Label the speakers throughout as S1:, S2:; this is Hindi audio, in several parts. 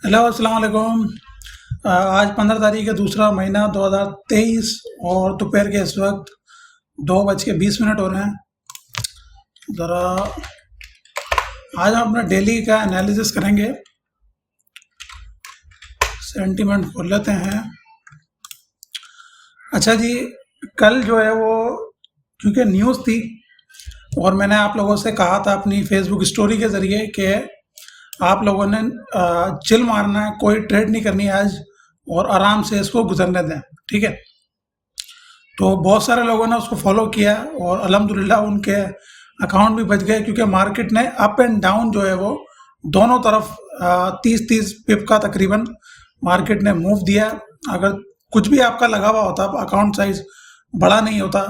S1: हेलो अस्सलाम वालेकुम। आज 15 तारीख है, दूसरा महीना 2023 और दोपहर के इस वक्त 2:20 हो रहे हैं। ज़रा आज हम अपना डेली का एनालिसिस करेंगे। सेंटीमेंट खोल लेते हैं। अच्छा जी, कल जो है वो क्योंकि न्यूज़ थी और मैंने आप लोगों से कहा था अपनी फेसबुक स्टोरी के ज़रिए कि आप लोगों ने चिल मारना है, कोई ट्रेड नहीं करनी है आज और आराम से इसको गुजरने दें, ठीक है। तो बहुत सारे लोगों ने उसको फॉलो किया और अल्हम्दुलिल्लाह उनके अकाउंट भी बच गए, क्योंकि मार्केट ने अप एंड डाउन जो है वो दोनों तरफ 30-30 पिप का तकरीबन मार्केट ने मूव दिया। अगर कुछ भी आपका लगा हुआ होता, अकाउंट साइज बड़ा नहीं होता,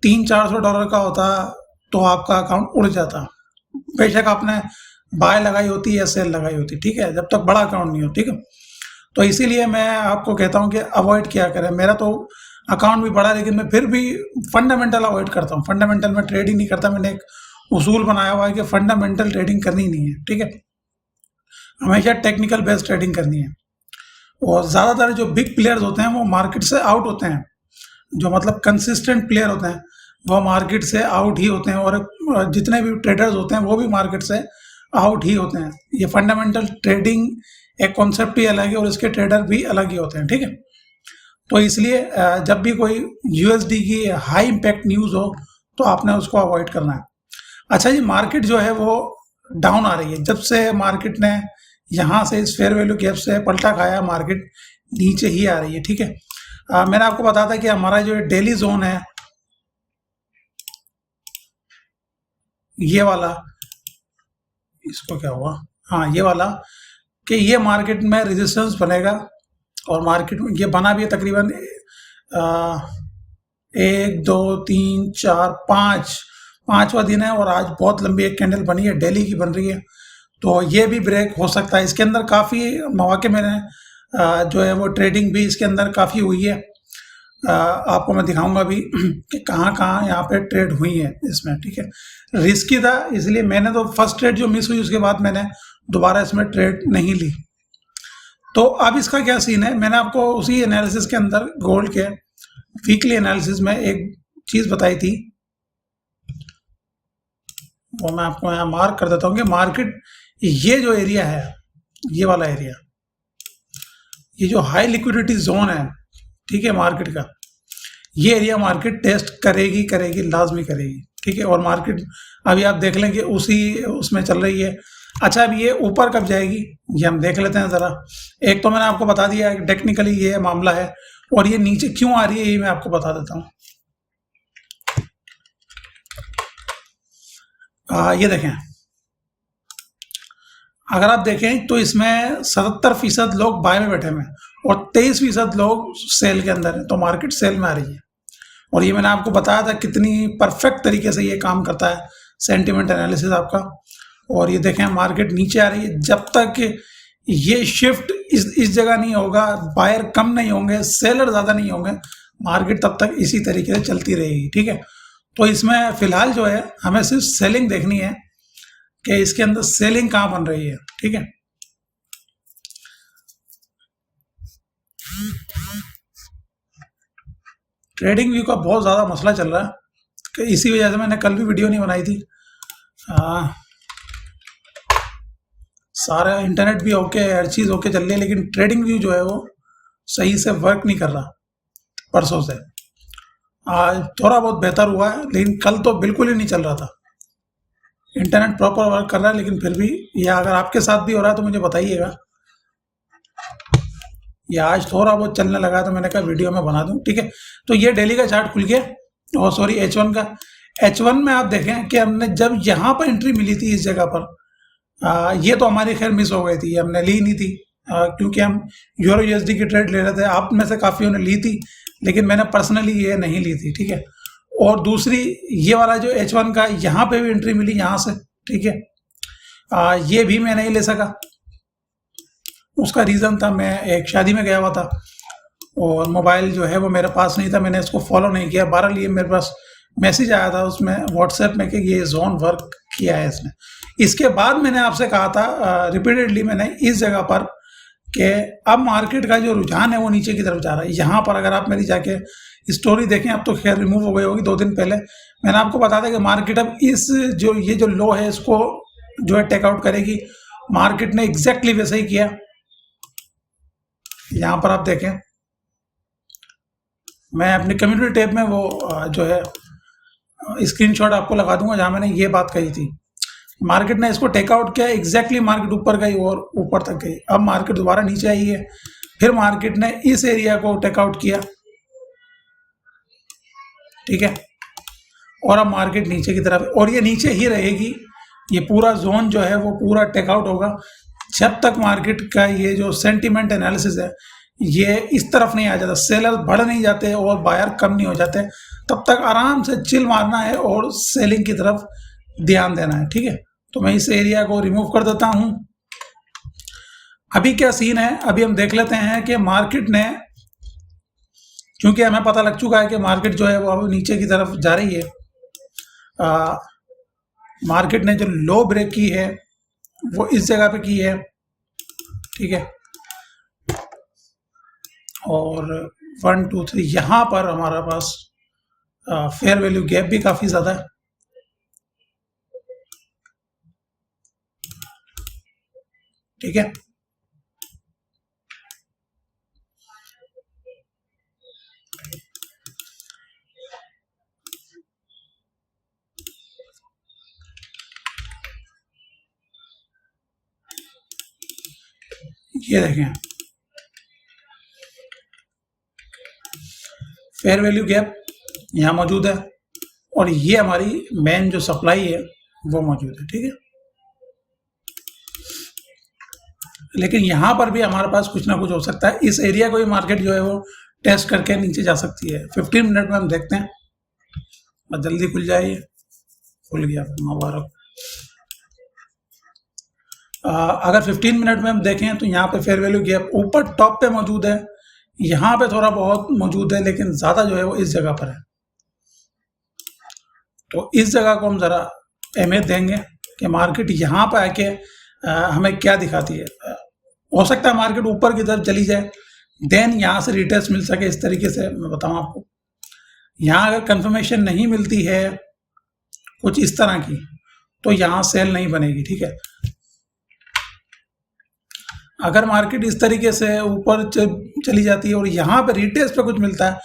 S1: $300-400 का होता, तो आपका अकाउंट उड़ जाता। बेशक आपने बाय लगाई होती या सेल लगाई होती, ठीक है, जब तक बड़ा अकाउंट नहीं हो, ठीक है। तो इसीलिए मैं आपको कहता हूं कि अवॉइड किया करें। मेरा तो अकाउंट भी बड़ा, लेकिन मैं फिर भी फंडामेंटल अवॉइड करता हूं। फंडामेंटल में ट्रेड ही नहीं करता। मैंने एक उसूल बनाया हुआ है कि फंडामेंटल ट्रेडिंग करनी नहीं है, ठीक है। हमेशा टेक्निकल बेस्ड ट्रेडिंग करनी है। और ज़्यादातर जो बिग प्लेयर्स होते हैं वो मार्केट से आउट होते हैं। जो मतलब कंसिस्टेंट प्लेयर होते हैं वो मार्केट से आउट ही होते हैं, और जितने भी ट्रेडर्स होते हैं वो भी मार्केट से आउट ही होते हैं। ये फंडामेंटल ट्रेडिंग एक कॉन्सेप्ट ही अलग है और इसके ट्रेडर भी अलग ही होते हैं, ठीक है। तो इसलिए जब भी कोई यूएसडी की हाई इम्पैक्ट न्यूज़ हो तो आपने उसको अवॉइड करना है। अच्छा जी, मार्केट जो है वो डाउन आ रही है। जब से मार्केट ने यहाँ से इस फेयर वैल्यू गैप से पलटा खाया, मार्केट नीचे ही आ रही है, ठीक है। मैंने आपको बताया था कि हमारा जो डेली जोन है ये वाला, इसको क्या हुआ, हाँ ये वाला, कि ये मार्केट में रेजिस्टेंस बनेगा और मार्केट में ये बना भी है तकरीबन 1 2 3 4 5वां दिन है और आज बहुत लंबी एक कैंडल बनी है, डेली की बन रही है। तो ये भी ब्रेक हो सकता है। इसके अंदर काफ़ी मौके मैंने जो है वो ट्रेडिंग भी इसके अंदर काफ़ी हुई है। आपको मैं दिखाऊंगा भी कि कहाँ कहाँ यहाँ पे ट्रेड हुई है इसमें, ठीक है। रिस्की था, इसलिए मैंने तो फर्स्ट ट्रेड जो मिस हुई उसके बाद मैंने दोबारा इसमें ट्रेड नहीं ली। तो अब इसका क्या सीन है, मैंने आपको उसी एनालिसिस के अंदर गोल्ड के वीकली एनालिसिस में एक चीज़ बताई थी, वो मैं आपको यहाँ मार्क कर देता हूँ कि मार्केट ये जो एरिया है, ये वाला एरिया, ये जो हाई लिक्विडिटी जोन है, ठीक है, मार्केट का ये एरिया मार्केट टेस्ट करेगी करेगी लाजमी करेगी, ठीक है। और मार्केट अभी आप देख लें कि उसी उसमें चल रही है। अच्छा, अब ये ऊपर कब जाएगी ये हम देख लेते हैं ज़रा। एक तो मैंने आपको बता दिया टेक्निकली ये मामला है, और ये नीचे क्यों आ रही है ये मैं आपको बता देता हूँ। ये देखें, अगर आप देखें तो इसमें 77% लोग बाय में बैठे हुए हैं और 23% लोग सेल के अंदर हैं। तो मार्केट सेल में आ रही है, और ये मैंने आपको बताया था कितनी परफेक्ट तरीके से ये काम करता है सेंटिमेंट एनालिसिस आपका। और ये देखें मार्केट नीचे आ रही है। जब तक ये शिफ्ट इस जगह नहीं होगा, बायर कम नहीं होंगे, सेलर ज़्यादा नहीं होंगे, मार्केट तब तक इसी तरीके से चलती रहेगी, ठीक है। तो इसमें फ़िलहाल जो है हमें सिर्फ सेलिंग देखनी है कि इसके अंदर सेलिंग कहाँ बन रही है, ठीक है। ट्रेडिंग व्यू का बहुत ज़्यादा मसला चल रहा है, कि इसी वजह से मैंने कल भी वीडियो नहीं बनाई थी। सारा इंटरनेट भी ओके, हर चीज़ ओके चल रही है, लेकिन ट्रेडिंग व्यू जो है वो सही से वर्क नहीं कर रहा परसों से। आज थोड़ा बहुत बेहतर हुआ है, लेकिन कल तो बिल्कुल ही नहीं चल रहा था। इंटरनेट प्रॉपर वर्क कर रहा है, लेकिन फिर भी यह अगर आपके साथ भी हो रहा है तो मुझे बताइएगा। या आज थोड़ा बहुत चलने लगा तो मैंने कहा वीडियो में बना दूं, ठीक है। तो ये डेली का चार्ट खुल गया, और सॉरी H1 का। H1 में आप देखें कि हमने जब यहाँ पर एंट्री मिली थी इस जगह पर, ये तो हमारी खैर मिस हो गई थी, हमने ली नहीं थी, क्योंकि हम यूरो यूएसडी की ट्रेड ले रहे थे। आप में से काफ़ियों ने ली थी, लेकिन मैंने पर्सनली ये नहीं ली थी, ठीक है। और दूसरी ये वाला जो H1 का, यहाँ पे भी एंट्री मिली यहाँ से, ठीक है। ये भी मैं नहीं ले सका। उसका रीज़न था मैं एक शादी में गया हुआ था और मोबाइल जो है वो मेरे पास नहीं था, मैंने इसको फॉलो नहीं किया। बहरहाल ये मेरे पास मैसेज आया था उसमें व्हाट्सएप में कि ये जोन वर्क किया है इसने। इसके बाद मैंने आपसे कहा था रिपीटेडली, मैंने इस जगह पर कि अब मार्केट का जो रुझान है वो नीचे की तरफ जा रहा है। यहाँ पर अगर आप मेरी जाके स्टोरी देखें, अब तो खैर रिमूव हो गई होगी, 2 दिन पहले मैंने आपको बताया था कि मार्केट अब इस ये जो लो है इसको जो है टेकआउट करेगी। मार्केट ने एग्जैक्टली वैसे ही किया। यहाँ पर आप देखें, मैं अपनी कम्युनिटी टैब में वो जो है स्क्रीनशॉट आपको लगा दूंगा जहाँ मैंने ये बात कही थी। मार्केट ने इसको टेकआउट किया, एग्जैक्टली मार्केट ऊपर गई और ऊपर तक गई। अब मार्केट दोबारा नीचे आई है, फिर मार्केट ने इस एरिया को टेकआउट किया, ठीक है, और अब मार्केट नीचे की तरफ, और ये नीचे ही रहेगी। ये पूरा जोन जो है वो पूरा टेकआउट होगा जब तक मार्केट का ये जो सेंटीमेंट एनालिसिस है ये इस तरफ नहीं आ जाता, सेलर बढ़ नहीं जाते और बायर कम नहीं हो जाते, तब तक आराम से चिल मारना है और सेलिंग की तरफ ध्यान देना है, ठीक है। तो मैं इस एरिया को रिमूव कर देता हूं। अभी क्या सीन है, अभी हम देख लेते हैं कि मार्केट ने, क्योंकि हमें पता लग चुका है कि मार्केट जो है वो अब नीचे की तरफ जा रही है। मार्केट ने जो लो ब्रेक की है वो इस जगह पे की है, ठीक है, और 1 2 3 यहाँ पर हमारा पास फेयर वैल्यू गैप भी काफ़ी ज़्यादा है, ठीक है। ये देखें, फेयर वैल्यू गैप यहाँ मौजूद है और ये हमारी मेन जो सप्लाई है वो मौजूद है, ठीक है। लेकिन यहाँ पर भी हमारे पास कुछ ना कुछ हो सकता है। इस एरिया को भी मार्केट जो है वो टेस्ट करके नीचे जा सकती है। 15 मिनट में हम देखते हैं, बस जल्दी खुल जाए। खुल गया, मुबारक। अगर 15 मिनट में हम देखें तो यहाँ पे फेयर वैल्यू गैप ऊपर टॉप पे मौजूद है, यहाँ पे थोड़ा बहुत मौजूद है, लेकिन ज़्यादा जो है वो इस जगह पर है। तो इस जगह को हम ज़रा अहमियत देंगे कि मार्केट यहाँ पर आके हमें क्या दिखाती है। हो सकता है मार्केट ऊपर की तरफ चली जाए, देन यहाँ से रिटेस्ट मिल सके। इस तरीके से मैं बताऊँ आपको, यहाँ अगर कंफर्मेशन नहीं मिलती है कुछ इस तरह की, तो यहाँ सेल नहीं बनेगी, ठीक है। अगर मार्केट इस तरीके से ऊपर चली जाती है और यहाँ पे रिटेस्ट पे कुछ मिलता है,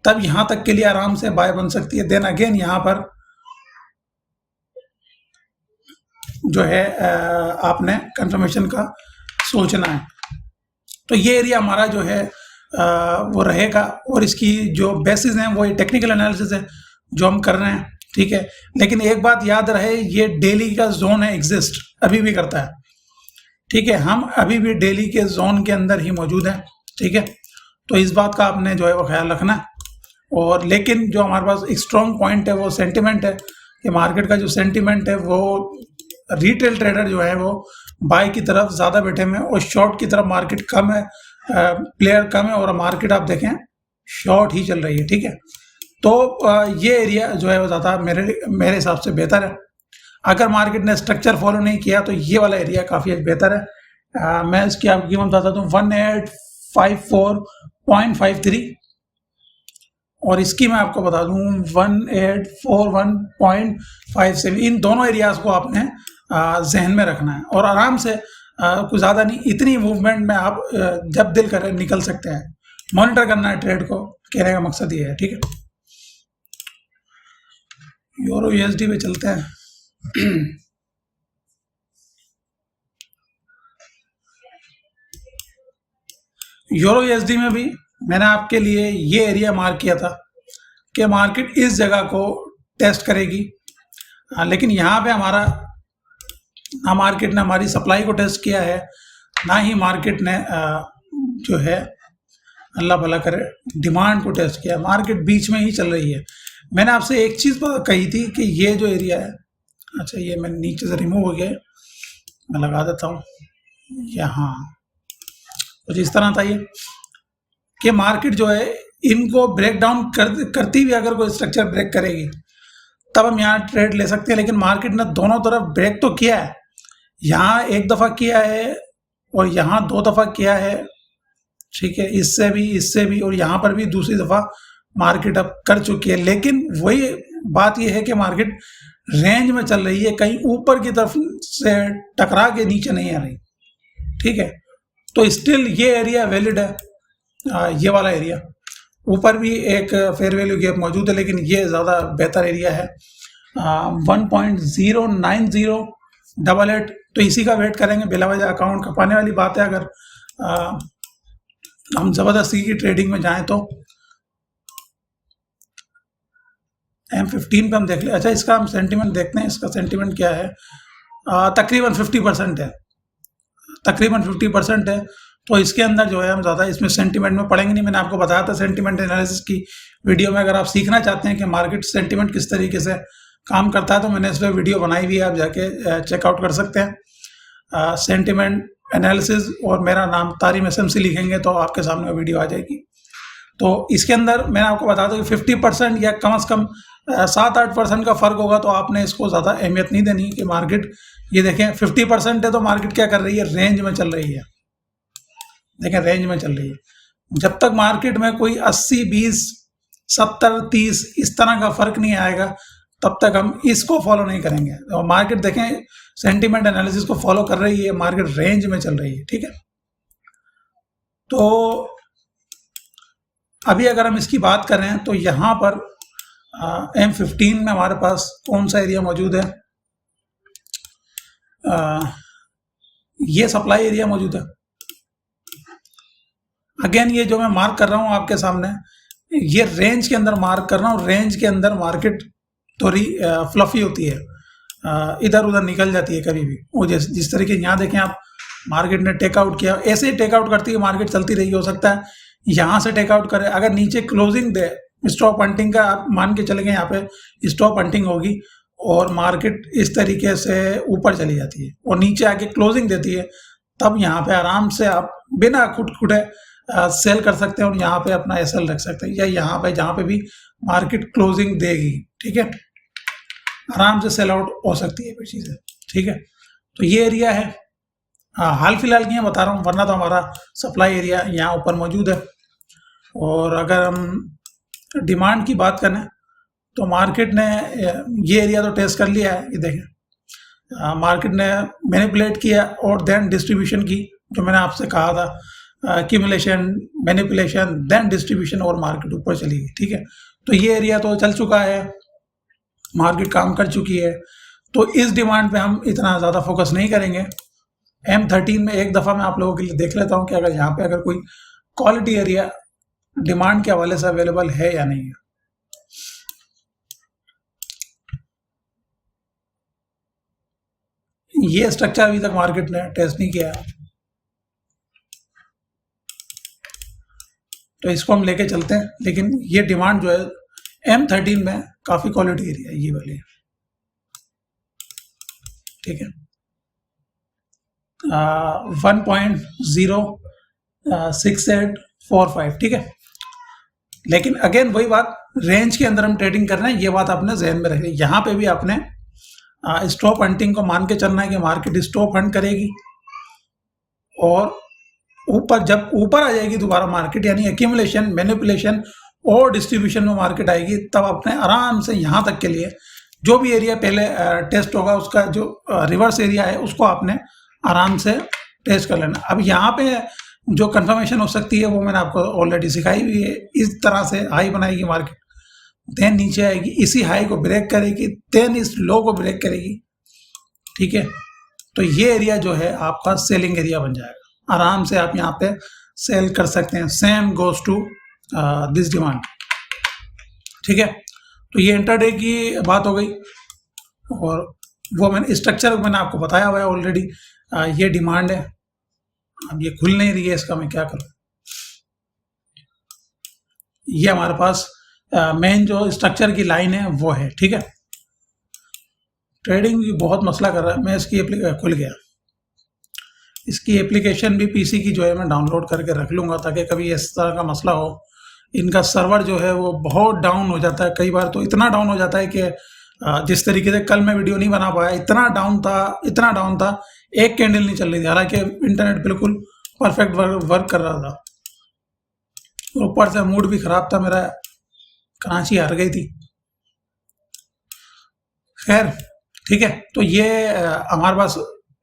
S1: तब यहाँ तक के लिए आराम से बाय बन सकती है। देन अगेन यहाँ पर जो है आपने कंफर्मेशन का सोचना है। तो ये एरिया हमारा जो है वो रहेगा, और इसकी जो बेसिस हैं वो टेक्निकल एनालिसिस है जो हम कर रहे हैं, ठीक है। लेकिन एक बात याद रहे, ये डेली का जोन है, एग्जिस्ट अभी भी करता है, ठीक है। हम अभी भी डेली के जोन के अंदर ही मौजूद हैं, ठीक है। तो इस बात का आपने जो है वो ख्याल रखना है। और लेकिन जो हमारे पास एक स्ट्रॉन्ग पॉइंट है वो सेंटिमेंट है, कि मार्केट का जो सेंटिमेंट है वो रिटेल ट्रेडर जो है वो बाय की तरफ ज़्यादा बैठे हुए हैं और शॉर्ट की तरफ मार्केट कम है, प्लेयर कम है, और मार्केट आप देखें शॉर्ट ही चल रही है, ठीक है। तो ये एरिया जो है वो ज़्यादा मेरे हिसाब से बेहतर है। अगर मार्केट ने स्ट्रक्चर फॉलो नहीं किया तो ये वाला एरिया काफ़ी बेहतर है। मैं इसकी आपकी कीमत बताता हूँ 1854.53, और इसकी मैं आपको बता दूँ 1841.57। इन दोनों एरियाज को आपने जहन में रखना है, और आराम से कुछ ज़्यादा नहीं, इतनी मूवमेंट में आप जब दिल करे निकल सकते हैं। मॉनिटर करना है ट्रेड को, कहने का मकसद ये है, ठीक है। यूरो यूएसडी पे चलते हैं। यूरो यूएसडी में भी मैंने आपके लिए ये एरिया मार्क किया था कि मार्केट इस जगह को टेस्ट करेगी, लेकिन यहाँ पे हमारा ना मार्केट ने हमारी सप्लाई को टेस्ट किया है, ना ही मार्केट ने जो है अल्लाह भला करे डिमांड को टेस्ट किया। मार्केट बीच में ही चल रही है। मैंने आपसे एक चीज़ कही थी कि ये जो एरिया है, अच्छा ये मैं नीचे से रिमूव हो गया, मैं लगा देता हूँ यहाँ, कुछ इस तरह था ये कि मार्केट जो है इनको ब्रेक डाउन करती हुई अगर कोई स्ट्रक्चर ब्रेक करेगी तब हम यहाँ ट्रेड ले सकते हैं। लेकिन मार्केट ने दोनों तरफ ब्रेक तो किया है, यहाँ एक दफ़ा किया है और यहाँ 2 दफ़ा किया है, ठीक है, इससे भी और यहाँ पर भी दूसरी दफ़ा मार्केट अब कर चुकी है। लेकिन वही बात ये है कि मार्केट रेंज में चल रही है, कहीं ऊपर की तरफ से टकरा के नीचे नहीं आ रही, ठीक है। तो स्टिल ये एरिया वैलिड है, ये वाला एरिया। ऊपर भी एक फेयर वैल्यू गैप मौजूद है, लेकिन ये ज़्यादा बेहतर एरिया है। 1.09088, तो इसी का वेट करेंगे। बिला वजह अकाउंट खपाने वाली बात है। अगर हम ज़बरदस्ती की ट्रेडिंग में जाएं तो M15 पे हम देख ले। अच्छा, इसका हम सेंटीमेंट देखते हैं, इसका सेंटीमेंट क्या है। तकरीबन 50% है, तकरीबन 50% है। तो इसके अंदर जो है हम ज़्यादा इसमें सेंटीमेंट में पढ़ेंगे नहीं। मैंने आपको बताया था सेंटीमेंट एनालिसिस की वीडियो में। अगर आप सीखना चाहते हैं कि मार्केट सेंटीमेंट किस तरीके से काम करता है, तो मैंने इस पर वीडियो बनाई हुई है, आप जाके चेकआउट कर सकते हैं। सेंटीमेंट एनालिसिस और मेरा नाम तारिम SMC लिखेंगे तो आपके सामने वीडियो आ जाएगी। तो इसके अंदर मैंने आपको बता दूं कि 50% या कम से कम 7-8% का फ़र्क होगा, तो आपने इसको ज़्यादा अहमियत नहीं देनी कि मार्केट, ये देखें 50% है तो मार्केट क्या कर रही है, रेंज में चल रही है। देखें, रेंज में चल रही है। जब तक मार्केट में कोई 80-20, 70-30 इस तरह का फ़र्क नहीं आएगा, तब तक हम इसको फॉलो नहीं करेंगे। और मार्केट देखें सेंटीमेंट एनालिसिस को फॉलो कर रही है, मार्केट रेंज में चल रही है, ठीक है। तो अभी अगर हम इसकी बात करें तो यहाँ पर M15 में हमारे पास कौन सा एरिया मौजूद है, ये सप्लाई एरिया मौजूद है। अगेन ये जो मैं मार्क कर रहा हूँ आपके सामने, ये रेंज के अंदर मार्क कर रहा हूँ। रेंज के अंदर मार्केट थोड़ी फ्लफी होती है, इधर उधर निकल जाती है कभी भी। वो जिस तरीके यहाँ देखें आप, मार्केट ने टेकआउट किया, ऐसे ही टेकआउट करती है मार्केट, चलती रही। हो सकता है यहाँ से टेकआउट करे, अगर नीचे क्लोजिंग दे, स्टॉप हंटिंग का आप मान के चले गए, यहाँ पे स्टॉप हंटिंग होगी और मार्केट इस तरीके से ऊपर चली जाती है और नीचे आके क्लोजिंग देती है, तब यहाँ पे आराम से आप बिना खुटखुटे सेल कर सकते हैं और यहाँ पे अपना SL रख सकते हैं, या यहाँ पे जहाँ पे भी मार्केट क्लोजिंग देगी, ठीक है, आराम से सेल आउट हो सकती है कोई चीज़ें, ठीक है। तो ये एरिया है, हाल फिलहाल की बता रहा हूँ, वरना तो हमारा सप्लाई एरिया यहाँ ऊपर मौजूद है। और अगर हम डिमांड की बात करें तो मार्केट ने ये एरिया तो टेस्ट कर लिया है। ये देखें, मार्केट ने मैनिपुलेट किया और देन डिस्ट्रीब्यूशन की, जो मैंने आपसे कहा था, एक्यूमुलेशन, मैनिपुलेशन, देन डिस्ट्रीब्यूशन, और मार्केट ऊपर चली गई, ठीक है। तो ये एरिया तो चल चुका है, मार्केट काम कर चुकी है, तो इस डिमांड पे हम इतना ज़्यादा फोकस नहीं करेंगे। M13 में एक दफ़ा मैं आप लोगों के लिए देख लेता हूँ कि अगर यहाँ पे अगर कोई क्वालिटी एरिया डिमांड के हवाले से अवेलेबल है या नहीं है। ये स्ट्रक्चर अभी तक मार्केट ने टेस्ट नहीं किया, तो इसको हम लेके चलते हैं। लेकिन ये डिमांड जो है M13 में काफ़ी क्वालिटी एरिया है, ये वाली, ठीक है। 1.06845, ठीक है। लेकिन अगेन वही बात, रेंज के अंदर हम ट्रेडिंग कर रहे हैं, ये बात आपने जहन में रखनी। यहाँ पे भी आपने स्टॉप हंटिंग को मान के चलना है कि मार्केट स्टॉप हंट करेगी और ऊपर, जब ऊपर आ जाएगी दोबारा मार्केट, यानी एक्यूमुलेशन, मैनिपुलेशन और डिस्ट्रीब्यूशन में मार्केट आएगी, तब अपने आराम से यहाँ तक के लिए जो भी एरिया पहले टेस्ट होगा, उसका जो रिवर्स एरिया है उसको आपने आराम से टेस्ट कर लेना। अब यहाँ पे जो कंफर्मेशन हो सकती है वो मैंने आपको ऑलरेडी सिखाई हुई है। इस तरह से हाई बनाएगी मार्केट, देन नीचे आएगी, इसी हाई को ब्रेक करेगी, देन इस लो को ब्रेक करेगी, ठीक है। तो ये एरिया जो है आपका सेलिंग एरिया बन जाएगा, आराम से आप यहाँ पे सेल कर सकते हैं। Same goes to this demand, ठीक है। तो ये इंटरडे की बात हो गई और वो मैंने स्ट्रक्चर मैंने आपको बताया हुआ है ऑलरेडी। ये डिमांड है, अब ये खुल नहीं रही है, इसका मैं क्या करूं। ये हमारे पास मेन जो स्ट्रक्चर की लाइन है वो है, ठीक है। ट्रेडिंग भी बहुत मसला कर रहा है, मैं इसकी खुल गया, इसकी एप्लीकेशन भी पीसी की जो है मैं डाउनलोड करके रख लूँगा, ताकि कभी इस तरह का मसला हो। इनका सर्वर जो है वो बहुत डाउन हो जाता है, कई बार तो इतना डाउन हो जाता है कि जिस तरीके से कल मैं वीडियो नहीं बना पाया, इतना डाउन था, एक कैंडल नहीं चल रही थी, हालांकि इंटरनेट बिल्कुल परफेक्ट वर्क कर रहा था। ऊपर से मूड भी खराब था मेरा, कराची हार गई थी। खैर ठीक है, तो ये हमारे पास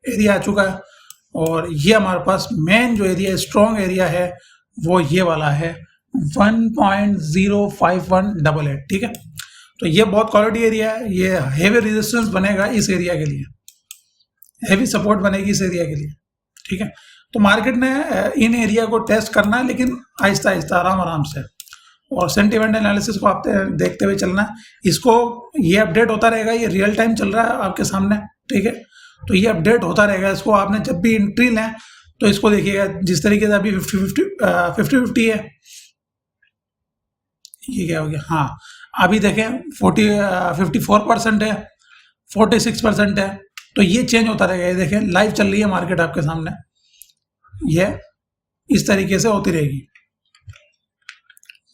S1: एरिया आ चुका है, और ये हमारे पास मेन जो एरिया स्ट्रॉन्ग एरिया है वो ये वाला है 1.05188। ठीक है, तो ये बहुत क्वालिटी एरिया है, ये हेवी रेजिस्टेंस बनेगा इस एरिया के लिए, हेवी सपोर्ट बनेगी इस एरिया के लिए। ठीक है, तो मार्केट ने इन एरिया को टेस्ट करना है, लेकिन आहिस्ता आहिस्ता आराम से, और सेंटिमेंट एनालिसिस को आप देखते हुए चलना है। इसको ये अपडेट होता रहेगा, ये रियल टाइम चल रहा है आपके सामने। ठीक है, तो ये अपडेट होता रहेगा, इसको आपने जब भी एंट्री लें तो इसको देखिएगा, जिस तरीके से अभी 50-50 है, ये क्या हो गया, हाँ अभी देखें 54% है, 46% है, तो ये चेंज होता रहेगा। ये देखें लाइव चल रही है मार्केट आपके सामने, ये इस तरीके से होती रहेगी।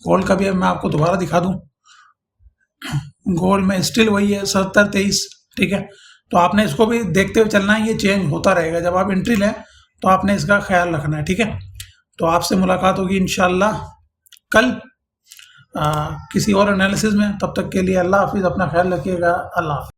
S1: गोल्ड का भी अब मैं आपको दोबारा दिखा दूं, गोल्ड में स्टिल वही है 70-23। ठीक है, तो आपने इसको भी देखते हुए चलना है, ये चेंज होता रहेगा। जब आप एंट्री लें तो आपने इसका ख्याल रखना है। ठीक है, तो आपसे मुलाकात होगी इंशाल्लाह कल किसी और एनालिसिस में। तब तक के लिए अल्लाह हाफिज़, अपना ख्याल रखिएगा। अल्लाह हाफिज़।